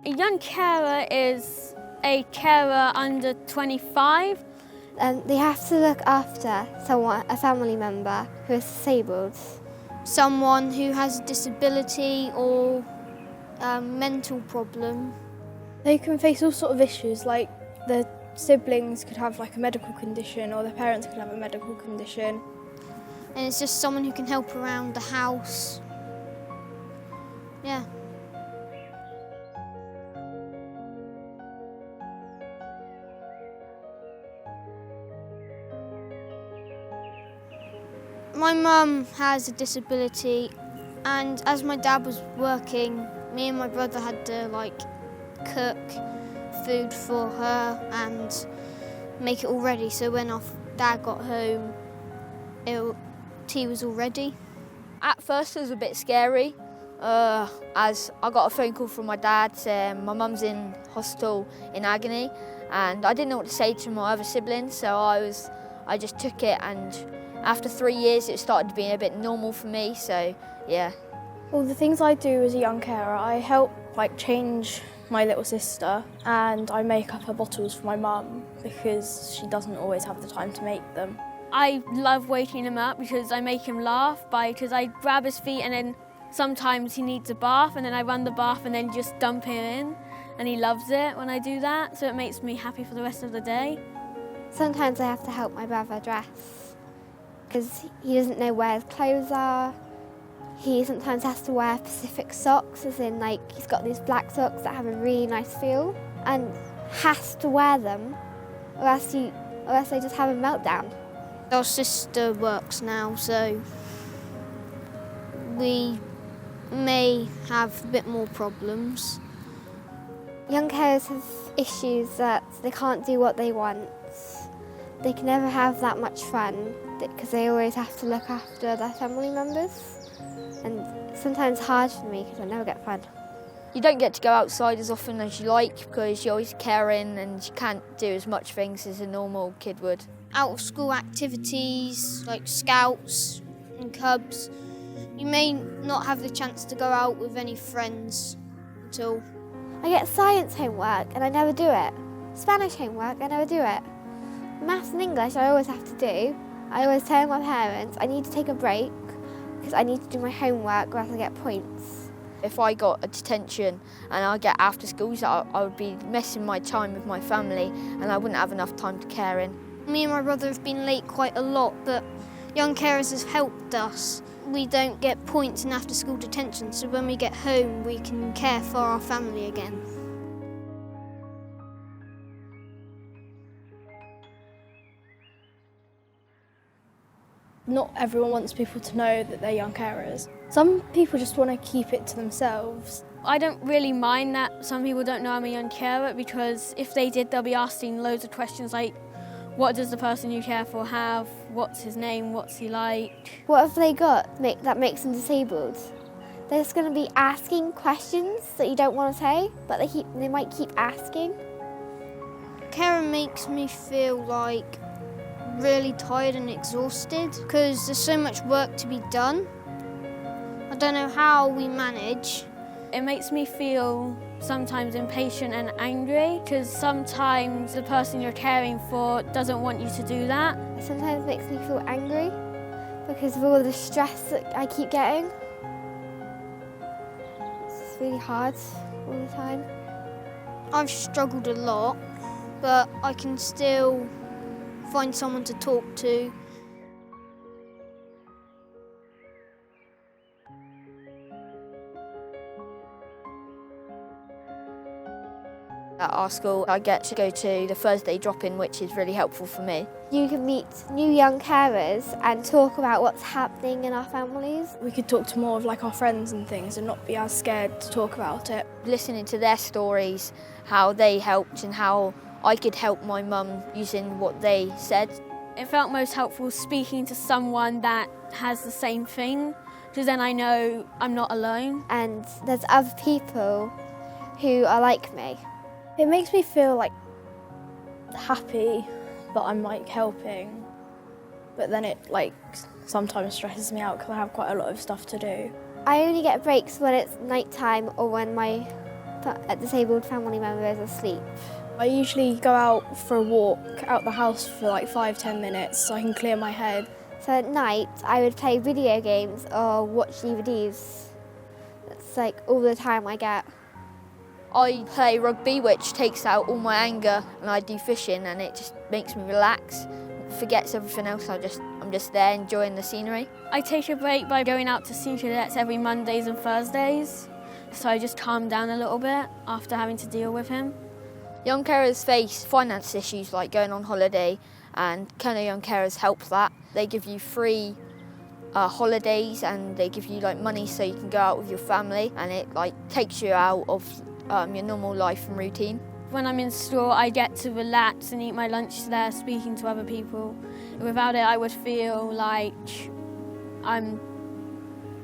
A young carer is a carer under 25. They have to look after someone, a family member who is disabled. Someone who has a disability or a mental problem. They can face all sort of issues, like the siblings could have like a medical condition or their parents could have a medical condition. And it's just someone who can help around the house. Yeah. My mum has a disability, and as my dad was working, me and my brother had to cook food for her and make it all ready, so when our dad got home, tea was all ready. At first it was a bit scary, as I got a phone call from my dad saying my mum's in hospital in agony, and I didn't know what to say to my other siblings, so I just took it, and after 3 years it started to be a bit normal for me, so yeah. Well, the things I do as a young carer, I help change my little sister, and I make up her bottles for my mum because she doesn't always have the time to make them. I love waking him up because I make him laugh because I grab his feet and then sometimes he needs a bath and then I run the bath and then just dump him in, and he loves it when I do that, so it makes me happy for the rest of the day. Sometimes I have to help my brother dress because he doesn't know where his clothes are. He sometimes has to wear specific socks, as in he's got these black socks that have a really nice feel, and has to wear them or else they just have a meltdown. Our sister works now, so we may have a bit more problems. Young carers have issues that they can't do what they want. They can never have that much fun because they always have to look after their family members. And sometimes hard for me because I never get fun. You don't get to go outside as often as you like because you're always caring and you can't do as much things as a normal kid would. Out of school activities like scouts and cubs, you may not have the chance to go out with any friends at all. I get science homework and I never do it. Spanish homework, I never do it. Maths and English I always have to do. I always tell my parents I need to take a break because I need to do my homework or else I get points. If I got a detention and I get after schools, I would be missing my time with my family and I wouldn't have enough time to care in. Me and my brother have been late quite a lot, but young carers has helped us. We don't get points in after school detention, so when we get home we can care for our family again. Not everyone wants people to know that they're young carers. Some people just want to keep it to themselves. I don't really mind that some people don't know I'm a young carer because if they did, they'll be asking loads of questions like, what does the person you care for have? What's his name? What's he like? What have they got that makes them disabled? They're just going to be asking questions that you don't want to say, but they might keep asking. Caring makes me feel really tired and exhausted because there's so much work to be done. I don't know how we manage. It makes me feel sometimes impatient and angry because sometimes the person you're caring for doesn't want you to do that. It sometimes makes me feel angry because of all the stress that I keep getting. It's really hard all the time. I've struggled a lot, but I can still find someone to talk to. At our school, I get to go to the Thursday drop-in, which is really helpful for me. You can meet new young carers and talk about what's happening in our families. We could talk to more of our friends and things and not be as scared to talk about it. Listening to their stories, how they helped and how I could help my mum using what they said. It felt most helpful speaking to someone that has the same thing because then I know I'm not alone. And there's other people who are like me. It makes me feel happy that I'm helping, but then it sometimes stresses me out because I have quite a lot of stuff to do. I only get breaks when it's night time or when my a disabled family member is asleep. I usually go out for a walk out the house for like 5-10 minutes so I can clear my head. So at night, I would play video games or watch DVDs. That's like all the time I get. I play rugby, which takes out all my anger, and I do fishing, and it just makes me relax, forgets everything else. I'm just there enjoying the scenery. I take a break by going out to sea cadets every Mondays and Thursdays, so I just calm down a little bit after having to deal with him. Young carers face finance issues like going on holiday, and Kernow Young Carers help that. They give you free holidays, and they give you like money so you can go out with your family, and it like takes you out of your normal life and routine. When I'm in store, I get to relax and eat my lunch there, speaking to other people. Without it, I would feel like I'm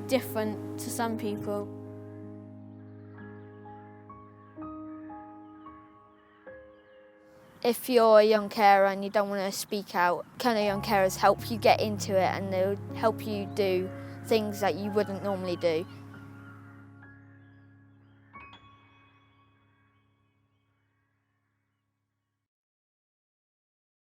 different to some people. If you're a young carer and you don't want to speak out, Kernow Young Carers help you get into it, and they'll help you do things that you wouldn't normally do.